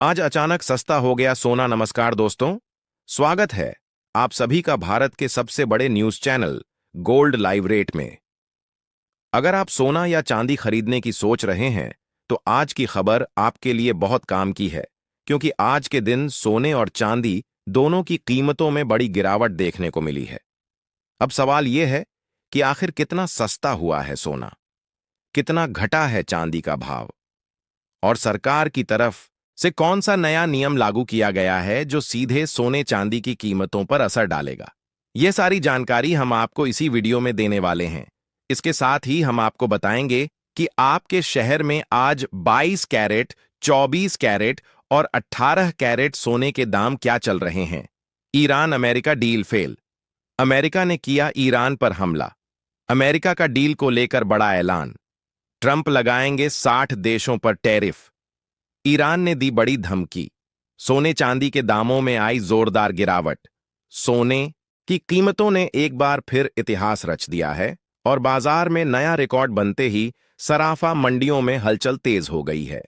आज अचानक सस्ता हो गया सोना। नमस्कार दोस्तों, स्वागत है आप सभी का भारत के सबसे बड़े news channel gold live rate में। अगर आप सोना या चांदी खरीदने की सोच रहे हैं तो आज की खबर आपके लिए बहुत काम की है, क्योंकि आज के दिन सोने और चांदी दोनों की कीमतों में बड़ी गिरावट देखने को मिली है। अब सवाल यह है कि आखिर कितना सस्ता हुआ है सोना, कितना घटा है चांदी का भाव, और सरकार की तरफ से कौन सा नया नियम लागू किया गया है जो सीधे सोने चांदी की कीमतों पर असर डालेगा। यह सारी जानकारी हम आपको इसी वीडियो में देने वाले हैं। इसके साथ ही हम आपको बताएंगे कि आपके शहर में आज 22 कैरेट, 24 कैरेट और 18 कैरेट सोने के दाम क्या चल रहे हैं। Iran America deal fail. America ने किया ईरान पर हमला। अमेरिका का डील को लेकर बड़ा ऐलान। ट्रंप लगाएंगे 60 देशों पर टैरिफ। ईरान ने दी बड़ी धमकी। सोने चांदी के दामों में आई जोरदार गिरावट। सोने की कीमतों ने एक बार फिर इतिहास रच दिया है और बाजार में नया रिकॉर्ड बनते ही सराफा मंडियों में हलचल तेज हो गई है।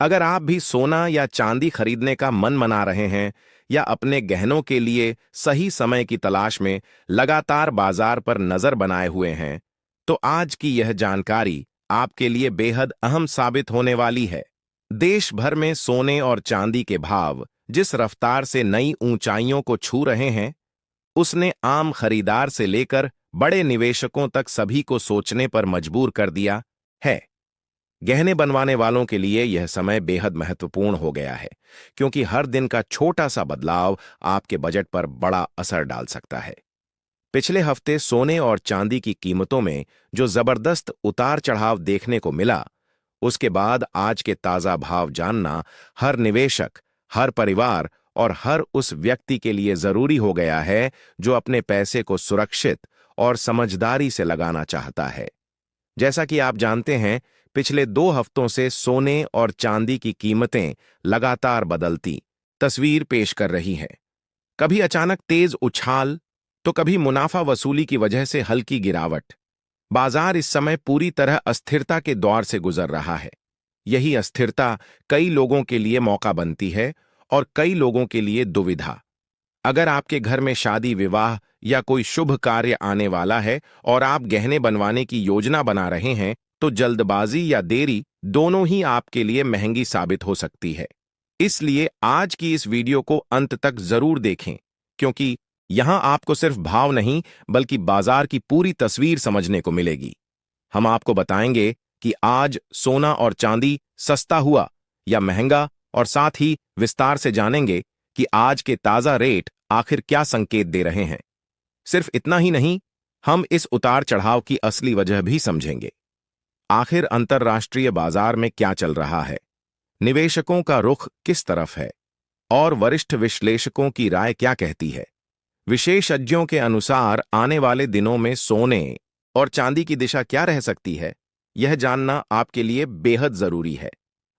अगर आप भी सोना या चांदी खरीदने का मन मना रहे हैं या अपने गहनों के लिए सही समय की तलाश में लगातार बाजार पर नजर बनाए हुए हैं, तो आज की यह जानकारी आपके लिए बेहद अहम साबित होने वाली है। देश भर में सोने और चांदी के भाव जिस रफ्तार से नई ऊंचाइयों को छू रहे हैं, उसने आम खरीदार से लेकर बड़े निवेशकों तक सभी को सोचने पर मजबूर कर दिया है। गहने बनवाने वालों के लिए यह समय बेहद महत्वपूर्ण हो गया है, क्योंकि हर दिन का छोटा सा बदलाव आपके बजट पर बड़ा असर डाल सकता है। पिछले हफ्ते सोने और चांदी की कीमतों में जो जबरदस्त उतार चढ़ाव देखने को मिला, उसके बाद आज के ताजा भाव जानना हर निवेशक, हर परिवार और हर उस व्यक्ति के लिए जरूरी हो गया है जो अपने पैसे को सुरक्षित और समझदारी से लगाना चाहता है। जैसा कि आप जानते हैं, पिछले 2 हफ्तों से सोने और चांदी की कीमतें लगातार बदलती तस्वीर पेश कर रही हैं। कभी अचानक तेज उछाल, तो कभी मुनाफा वसूली की वजह से हल्की गिरावट। बाजार इस समय पूरी तरह अस्थिरता के दौर से गुजर रहा है। यही अस्थिरता कई लोगों के लिए मौका बनती है और कई लोगों के लिए दुविधा। अगर आपके घर में शादी, विवाह या कोई शुभ कार्य आने वाला है और आप गहने बनवाने की योजना बना रहे हैं, तो जल्दबाजी या देरी दोनों ही आपके लिए महंगी साबित हो सकती है। इसलिए आज की इस वीडियो को अंत तक जरूर देखें, क्योंकि यहां आपको सिर्फ भाव नहीं बल्कि बाजार की पूरी तस्वीर समझने को मिलेगी। हम आपको बताएंगे कि आज सोना और चांदी सस्ता हुआ या महंगा, और साथ ही विस्तार से जानेंगे कि आज के ताजा रेट आखिर क्या संकेत दे रहे हैं। सिर्फ इतना ही नहीं, हम इस उतार चढ़ाव की असली वजह भी समझेंगे। आखिर अंतर्राष्ट्रीय बाजार में क्या चल रहा है, निवेशकों का रुख किस तरफ है और वरिष्ठ विश्लेषकों की राय क्या कहती है। विशेषज्ञों के अनुसार आने वाले दिनों में सोने और चांदी की दिशा क्या रह सकती है, यह जानना आपके लिए बेहद जरूरी है।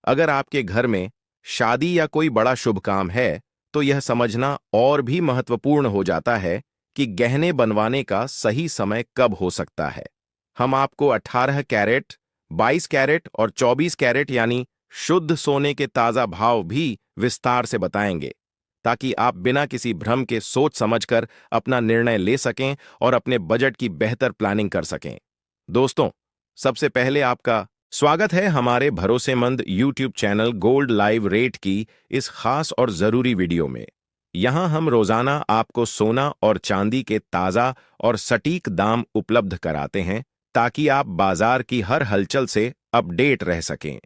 अगर आपके घर में शादी या कोई बड़ा शुभ काम है, तो यह समझना और भी महत्वपूर्ण हो जाता है कि गहने बनवाने का सही समय कब हो सकता है। हम आपको 18 कैरेट, 22 कैरेट और 24 कैरेट यानी शुद्ध सोने के ताजा भाव भी विस्तार से बताएंगे, ताकि आप बिना किसी भ्रम के सोच समझकर अपना निर्णय ले सकें और अपने बजट की बेहतर प्लानिंग कर सकें। दोस्तों, सबसे पहले आपका स्वागत है हमारे भरोसेमंद YouTube channel gold live rate की इस खास और जरूरी वीडियो में। यहां हम रोजाना आपको सोना और चांदी के ताजा और सटीक दाम उपलब्ध कराते हैं, ताकि आप बाजार की हर हलचल से अपडेट रह सकें।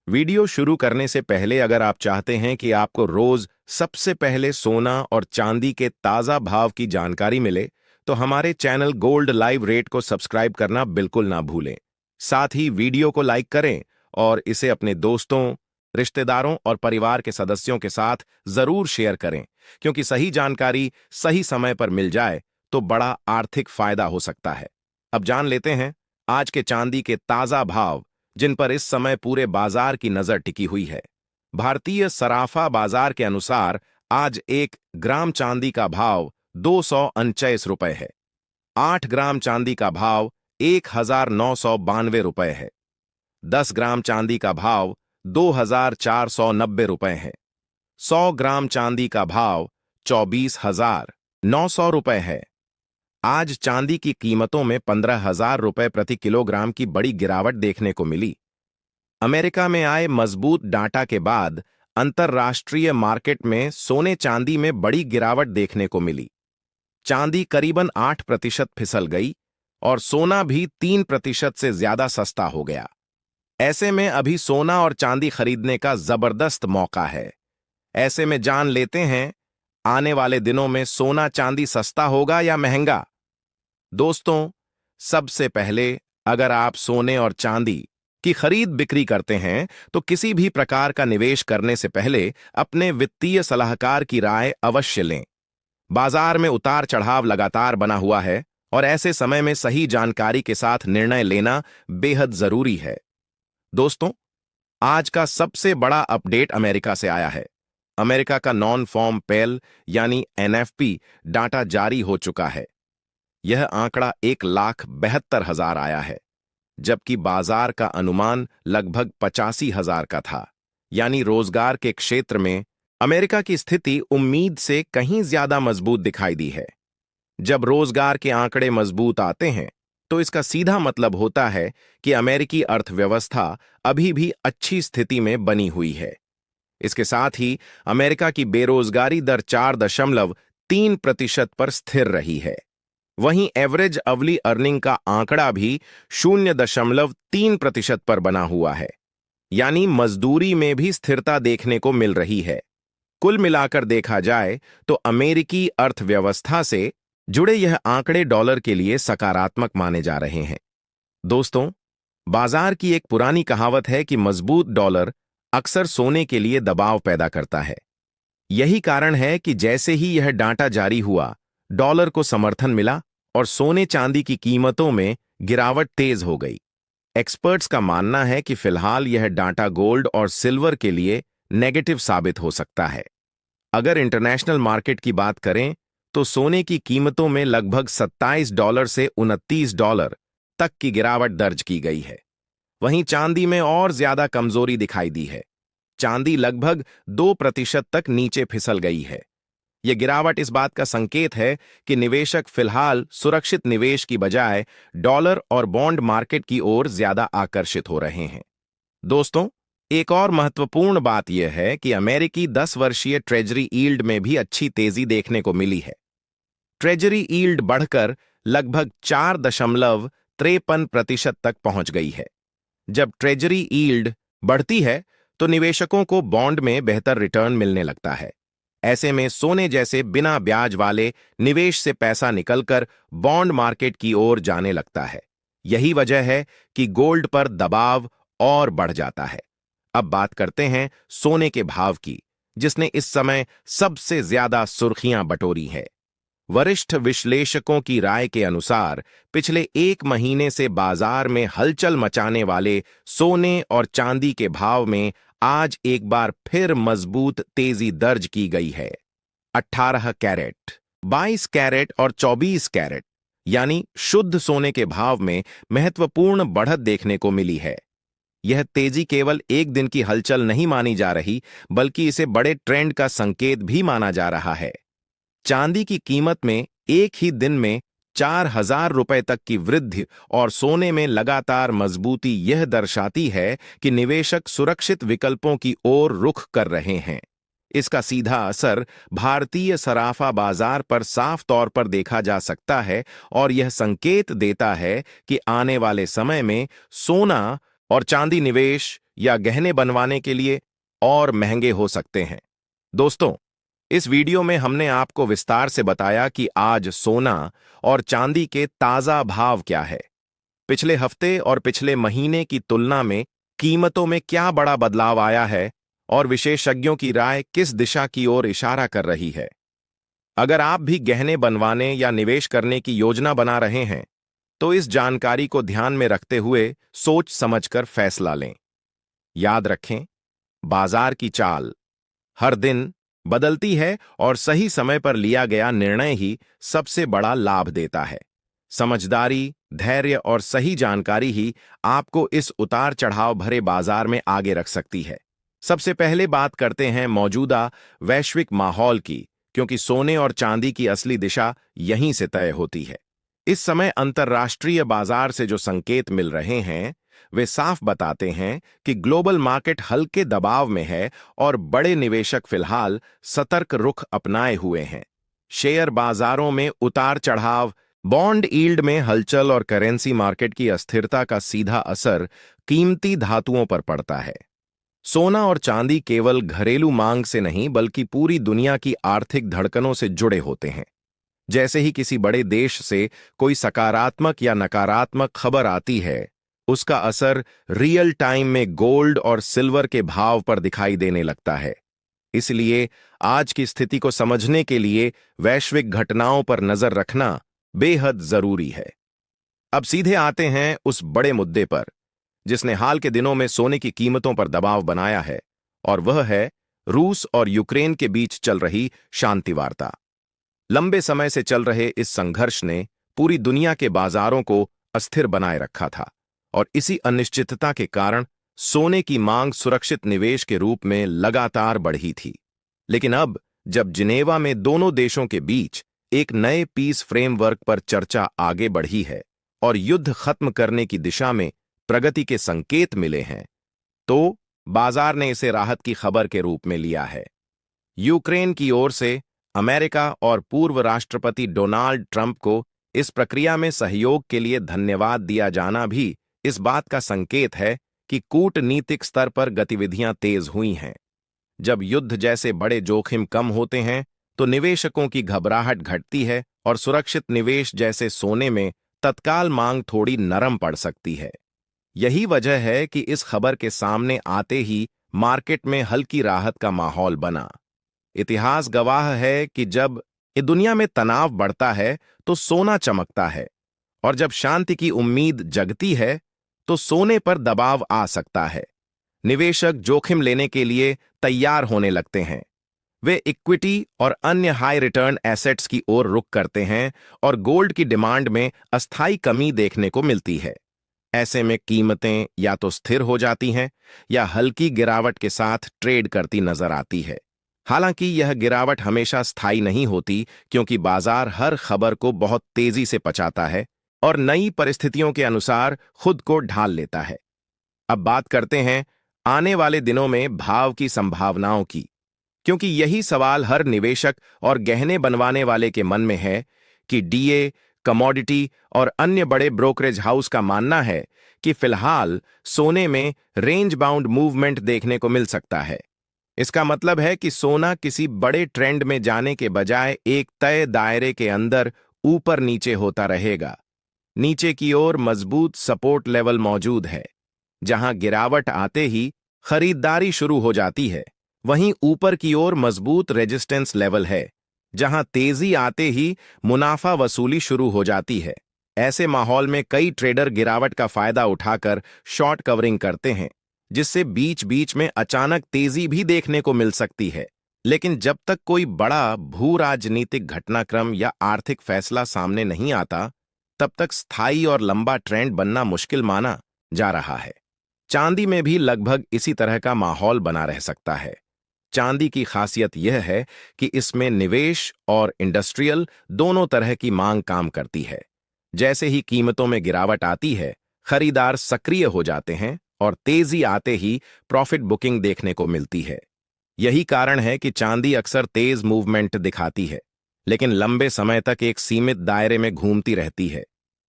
वीडियो शुरू करने से पहले अगर आप चाहते हैं कि आपको रोज सबसे पहले सोना और चांदी के ताजा भाव की जानकारी मिले, तो हमारे चैनल गोल्ड लाइव रेट को सब्सक्राइब करना बिल्कुल ना भूलें। साथ ही वीडियो को लाइक करें और इसे अपने दोस्तों, रिश्तेदारों और परिवार के सदस्यों के साथ जरूर शेयर करें, क्योंकि सही जानकारी सही समय पर मिल जाए तो बड़ा आर्थिक फायदा हो सकता है। अब जान लेते हैं आज के चांदी के ताजा भाव, जिन पर इस समय पूरे बाजार की नजर टिकी हुई है। भारतीय सराफा बाजार के अनुसार आज 1 ग्राम चांदी का भाव 249 रुपए है। 8 ग्राम चांदी का भाव 1992 रुपए है। 10 ग्राम चांदी का भाव 2,490 है। 100 ग्राम चांदी का भाव 24,900 रुपए है। आज चांदी की कीमतों में 15,000 रुपए प्रति किलोग्राम की बड़ी गिरावट देखने को मिली। अमेरिका में आए मजबूत डाटा के बाद अंतर्राष्ट्रीय मार्केट में सोने चांदी में बड़ी गिरावट देखने को मिली। चांदी करीबन 8% फिसल गई और सोना भी 3% से ज्यादा सस्ता हो गया। ऐसे में अभी सोना और चांदी खरीदने का जबरदस्त मौका है। ऐसे में जान लेते हैं, आने वाले दिनों में सोना चांदी सस्ता होगा या महंगा। दोस्तों, सबसे पहले अगर आप सोने और चांदी की खरीद बिक्री करते हैं तो किसी भी प्रकार का निवेश करने से पहले अपने वित्तीय सलाहकार की राय अवश्य लें। बाजार में उतार चढ़ाव लगातार बना हुआ है और ऐसे समय में सही जानकारी के साथ निर्णय लेना बेहद जरूरी है। दोस्तों, आज का सबसे बड़ा अपडेट अमेरिका से आया है। अमेरिका का नॉन फॉर्म पेल यानी एनएफपी डाटा जारी हो चुका है। यह आंकड़ा 1,72,000 आया है, जबकि बाजार का अनुमान लगभग 85,000 का था। यानी रोजगार के क्षेत्र में अमेरिका की स्थिति उम्मीद से कहीं ज्यादा मजबूत दिखाई दी है। जब रोजगार के आंकड़े मजबूत आते हैं तो इसका सीधा मतलब होता है कि अमेरिकी अर्थव्यवस्था अभी भी अच्छी स्थिति में बनी हुई है। इसके साथ ही अमेरिका की बेरोजगारी दर 4.3% पर स्थिर रही है। वहीं एवरेज अवली अर्निंग का आंकड़ा भी 0.3% पर बना हुआ है। यानी मजदूरी में भी स्थिरता देखने को मिल रही है। कुल मिलाकर देखा जाए तो अमेरिकी अर्थव्यवस्था से जुड़े यह आंकड़े डॉलर के लिए सकारात्मक माने जा रहे हैं। दोस्तों, बाजार की एक पुरानी कहावत है कि मजबूत डॉलर अक्सर सोने के लिए दबाव पैदा करता है। यही कारण है कि जैसे ही यह डाटा जारी हुआ, डॉलर को समर्थन मिला और सोने चांदी की कीमतों में गिरावट तेज हो गई। एक्सपर्ट्स का मानना है कि फिलहाल यह डाटा गोल्ड और सिल्वर के लिए नेगेटिव साबित हो सकता है। अगर इंटरनेशनल मार्केट की बात करें तो सोने की कीमतों में लगभग $27 से $29 तक की गिरावट दर्ज की गई है। वहीं चांदी में और ज्यादा कमजोरी दिखाई दी है। चांदी लगभग 2% तक नीचे फिसल गई है। यह गिरावट इस बात का संकेत है कि निवेशक फिलहाल सुरक्षित निवेश की बजाय डॉलर और बॉन्ड मार्केट की ओर ज्यादा आकर्षित हो रहे हैं। दोस्तों, एक और महत्वपूर्ण बात यह है कि अमेरिकी 10 वर्षीय ट्रेजरी यील्ड में भी अच्छी तेजी देखने को मिली है। ट्रेजरी यील्ड बढ़कर लगभग 4.53% तक पहुंच गई है। जब ट्रेजरी यील्ड बढ़ती है तो निवेशकों को बॉन्ड में बेहतर रिटर्न मिलने लगता है। ऐसे में सोने जैसे बिना ब्याज वाले निवेश से पैसा निकलकर बॉन्ड मार्केट की ओर जाने लगता है। यही वजह है कि गोल्ड पर दबाव और बढ़ जाता है। अब बात करते हैं सोने के भाव की, जिसने इस समय सबसे ज्यादा सुर्खियां बटोरी है। वरिष्ठ विश्लेषकों की राय के अनुसार पिछले 1 महीने से बाजार में हलचल मचाने वाले सोने और चांदी के भाव में आज एक बार फिर मजबूत तेजी दर्ज की गई है। 18 कैरेट, 22 कैरेट और 24 कैरेट यानी शुद्ध सोने के भाव में महत्वपूर्ण बढ़त देखने को मिली है। यह तेजी केवल एक दिन की हलचल नहीं मानी जा रही, बल्कि इसे बड़े ट्रेंड का संकेत भी माना जा रहा है। चांदी की कीमत में एक ही दिन में 4,000 रुपए तक की वृद्धि और सोने में लगातार मजबूती यह दर्शाती है कि निवेशक सुरक्षित विकल्पों की ओर रुख कर रहे हैं। इसका सीधा असर भारतीय सराफा बाजार पर साफ तौर पर देखा जा सकता है और यह संकेत देता है कि आने वाले समय में सोना और चांदी निवेश या गहने बनवाने के लिए और महंगे हो सकते हैं। दोस्तों, इस वीडियो में हमने आपको विस्तार से बताया कि आज सोना और चांदी के ताजा भाव क्या है, पिछले हफ्ते और पिछले महीने की तुलना में कीमतों में क्या बड़ा बदलाव आया है और विशेषज्ञों की राय किस दिशा की ओर इशारा कर रही है। अगर आप भी गहने बनवाने या निवेश करने की योजना बना रहे हैं तो इस जानकारी को ध्यान में रखते हुए सोच समझकर फैसला लें। याद रखें, बाजार की चाल हर दिन बदलती है और सही समय पर लिया गया निर्णय ही सबसे बड़ा लाभ देता है। समझदारी, धैर्य और सही जानकारी ही आपको इस उतार चढ़ाव भरे बाजार में आगे रख सकती है। सबसे पहले बात करते हैं मौजूदा वैश्विक माहौल की, क्योंकि सोने और चांदी की असली दिशा यहीं से तय होती है। इस समय अंतर्राष्ट्रीय बाजार से जो संकेत मिल रहे हैं वे साफ बताते हैं कि ग्लोबल मार्केट हल्के दबाव में है और बड़े निवेशक फिलहाल सतर्क रुख अपनाए हुए हैं। शेयर बाजारों में उतार चढ़ाव, बॉन्ड यील्ड में हलचल और करेंसी मार्केट की अस्थिरता का सीधा असर कीमती धातुओं पर पड़ता है। सोना और चांदी केवल घरेलू मांग से नहीं बल्कि पूरी दुनिया की आर्थिक धड़कनों से जुड़े होते हैं। जैसे ही किसी बड़े देश से कोई सकारात्मक या नकारात्मक खबर आती है, उसका असर रियल टाइम में गोल्ड और सिल्वर के भाव पर दिखाई देने लगता है। इसलिए आज की स्थिति को समझने के लिए वैश्विक घटनाओं पर नजर रखना बेहद जरूरी है। अब सीधे आते हैं उस बड़े मुद्दे पर जिसने हाल के दिनों में सोने की कीमतों पर दबाव बनाया है, और वह है रूस और यूक्रेन के बीच चल रही शांति वार्ता। लंबे समय से चल रहे इस संघर्ष ने पूरी दुनिया के बाजारों को अस्थिर बनाए रखा था, और इसी अनिश्चितता के कारण सोने की मांग सुरक्षित निवेश के रूप में लगातार बढ़ी थी। लेकिन अब जब जिनेवा में दोनों देशों के बीच एक नए पीस फ्रेमवर्क पर चर्चा आगे बढ़ी है और युद्ध खत्म करने की दिशा में प्रगति के संकेत मिले हैं, तो बाजार ने इसे राहत की खबर के रूप में लिया है। यूक्रेन की ओर से अमेरिका और पूर्व राष्ट्रपति डोनाल्ड ट्रंप को इस प्रक्रिया में सहयोग के लिए धन्यवाद दिया जाना भी इस बात का संकेत है कि कूटनीतिक स्तर पर गतिविधियां तेज हुई हैं। जब युद्ध जैसे बड़े जोखिम कम होते हैं तो निवेशकों की घबराहट घटती है और सुरक्षित निवेश जैसे सोने में तत्काल मांग थोड़ी नरम पड़ सकती है। यही वजह है कि इस खबर के सामने आते ही मार्केट में हल्की राहत का माहौल बना। इतिहास गवाह है कि जब दुनिया में तनाव बढ़ता है तो सोना चमकता है, और जब शांति की उम्मीद जगती है तो सोने पर दबाव आ सकता है। निवेशक जोखिम लेने के लिए तैयार होने लगते हैं। वे इक्विटी और अन्य हाई रिटर्न एसेट्स की ओर रुख करते हैं और गोल्ड की डिमांड में अस्थायी कमी देखने को मिलती है। ऐसे में कीमतें या तो स्थिर हो जाती हैं या हल्की गिरावट के साथ ट्रेड करती नजर आती है। हालांकि यह गिरावट हमेशा स्थायी नहीं होती, क्योंकि बाजार हर खबर को बहुत तेजी से पचाता है और नई परिस्थितियों के अनुसार खुद को ढाल लेता है। अब बात करते हैं आने वाले दिनों में भाव की संभावनाओं की, क्योंकि यही सवाल हर निवेशक और गहने बनवाने वाले के मन में है कि डीए, कमोडिटी और अन्य बड़े ब्रोकरेज हाउस का मानना है कि फिलहाल सोने में रेंज बाउंड मूवमेंट देखने को मिल सकता है। इसका मतलब है कि सोना किसी बड़े ट्रेंड में जाने के बजाय एक तय दायरे के अंदर ऊपर नीचे होता रहेगा। नीचे की ओर मजबूत सपोर्ट लेवल मौजूद है, जहां गिरावट आते ही खरीदारी शुरू हो जाती है। वहीं ऊपर की ओर मजबूत रेजिस्टेंस लेवल है, जहां तेजी आते ही मुनाफा वसूली शुरू हो जाती है। ऐसे माहौल में कई ट्रेडर गिरावट का फायदा उठाकर शॉर्ट कवरिंग करते हैं, जिससे बीच बीच में अचानक तेजी भी देखने को मिल सकती है। लेकिन जब तक कोई बड़ा भू राजनीतिक घटनाक्रम या आर्थिक फैसला सामने नहीं आता, तब तक स्थायी और लंबा ट्रेंड बनना मुश्किल माना जा रहा है। चांदी में भी लगभग इसी तरह का माहौल बना रह सकता है। चांदी की खासियत यह है कि इसमें निवेश और इंडस्ट्रियल दोनों तरह की मांग काम करती है। जैसे ही कीमतों में गिरावट आती है, खरीदार सक्रिय हो जाते हैं और तेजी आते ही प्रॉफिट बुकिंग देखने को मिलती है। यही कारण है कि चांदी अक्सर तेज मूवमेंट दिखाती है, लेकिन लंबे समय तक एक सीमित दायरे में घूमती रहती है।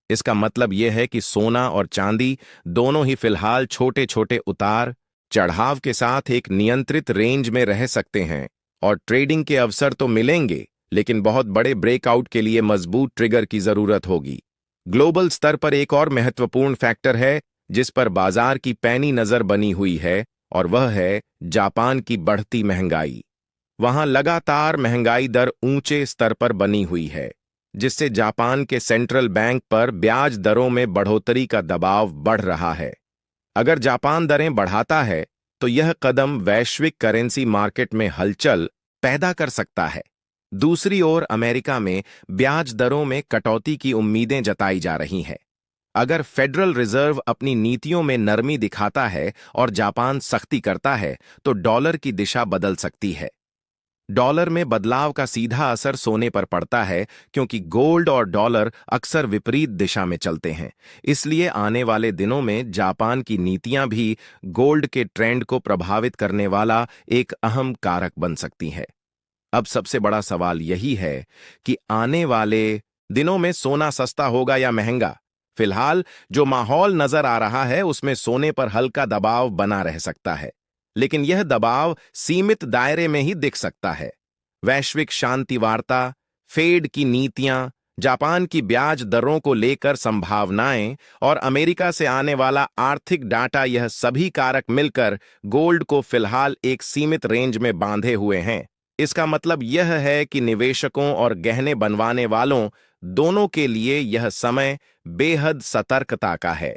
इसका मतलब यह है कि सोना और चांदी दोनों ही फिलहाल छोटे छोटे उतार चढ़ाव के साथ एक नियंत्रित रेंज में रह सकते हैं, और ट्रेडिंग के अवसर तो मिलेंगे, लेकिन बहुत बड़े ब्रेकआउट के लिए मजबूत ट्रिगर की जरूरत होगी। ग्लोबल स्तर पर एक और महत्वपूर्ण फैक्टर है जिस पर बाजार की पैनी नजर बनी हुई है, और वह है जापान की बढ़ती महंगाई। वहां लगातार महंगाई दर ऊंचे स्तर पर बनी हुई है, जिससे जापान के सेंट्रल बैंक पर ब्याज दरों में बढ़ोतरी का दबाव बढ़ रहा है। अगर जापान दरें बढ़ाता है तो यह कदम वैश्विक करेंसी मार्केट में हलचल पैदा कर सकता है। दूसरी ओर अमेरिका में ब्याज दरों में कटौती की उम्मीदें जताई जा रही हैं। अगर फेडरल रिजर्व अपनी नीतियों में नरमी दिखाता है और जापान सख्ती करता है तो डॉलर की दिशा बदल सकती है। डॉलर में बदलाव का सीधा असर सोने पर पड़ता है क्योंकि गोल्ड और डॉलर अक्सर विपरीत दिशा में चलते हैं। इसलिए आने वाले दिनों में जापान की नीतियां भी गोल्ड के ट्रेंड को प्रभावित करने वाला एक अहम कारक बन सकती है। अब सबसे बड़ा सवाल यही है कि आने वाले दिनों में सोना सस्ता होगा या महंगा। फिलहाल जो माहौल नजर आ रहा है उसमें सोने पर हल्का दबाव बना रह सकता है, लेकिन यह दबाव सीमित दायरे में ही दिख सकता है। वैश्विक शांति वार्ता, फेड की नीतियां, जापान की ब्याज दरों को लेकर संभावनाएं और अमेरिका से आने वाला आर्थिक डाटा, यह सभी कारक मिलकर गोल्ड को फिलहाल एक सीमित रेंज में बांधे हुए हैं। इसका मतलब यह है कि निवेशकों और गहने बनवाने वालों दोनों के लिए यह समय बेहद सतर्कता का है।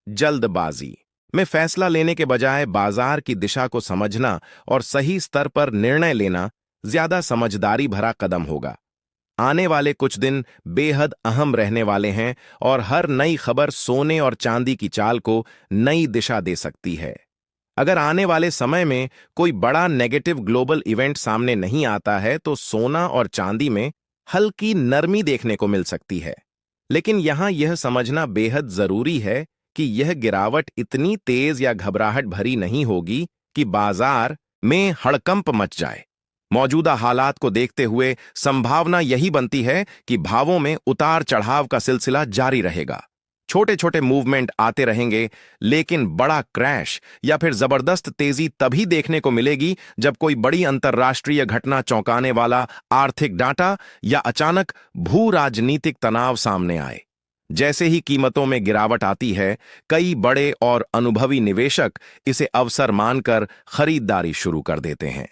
जल्दबाजी में फैसला लेने के बजाय बाजार की दिशा को समझना और सही स्तर पर निर्णय लेना ज्यादा समझदारी भरा कदम होगा। आने वाले कुछ दिन बेहद अहम रहने वाले हैं और हर नई खबर सोने और चांदी की चाल को नई दिशा दे सकती है। अगर आने वाले समय में कोई बड़ा नेगेटिव ग्लोबल इवेंट सामने नहीं आता है तो सोना और चांदी में हल्की नरमी देखने को मिल सकती है। लेकिन यहां यह समझना बेहद जरूरी है कि यह गिरावट इतनी तेज या घबराहट भरी नहीं होगी कि बाजार में हड़कंप मच जाए। मौजूदा हालात को देखते हुए संभावना यही बनती है कि भावों में उतार चढ़ाव का सिलसिला जारी रहेगा। छोटे छोटे मूवमेंट आते रहेंगे, लेकिन बड़ा क्रैश या फिर जबरदस्त तेजी तभी देखने को मिलेगी जब कोई बड़ी अंतर्राष्ट्रीय घटना, चौंकाने वाला आर्थिक डाटा या अचानक भू राजनीतिक तनाव सामने आए। जैसे ही कीमतों में गिरावट आती है, कई बड़े और अनुभवी निवेशक इसे अवसर मानकर खरीदारी शुरू कर देते हैं।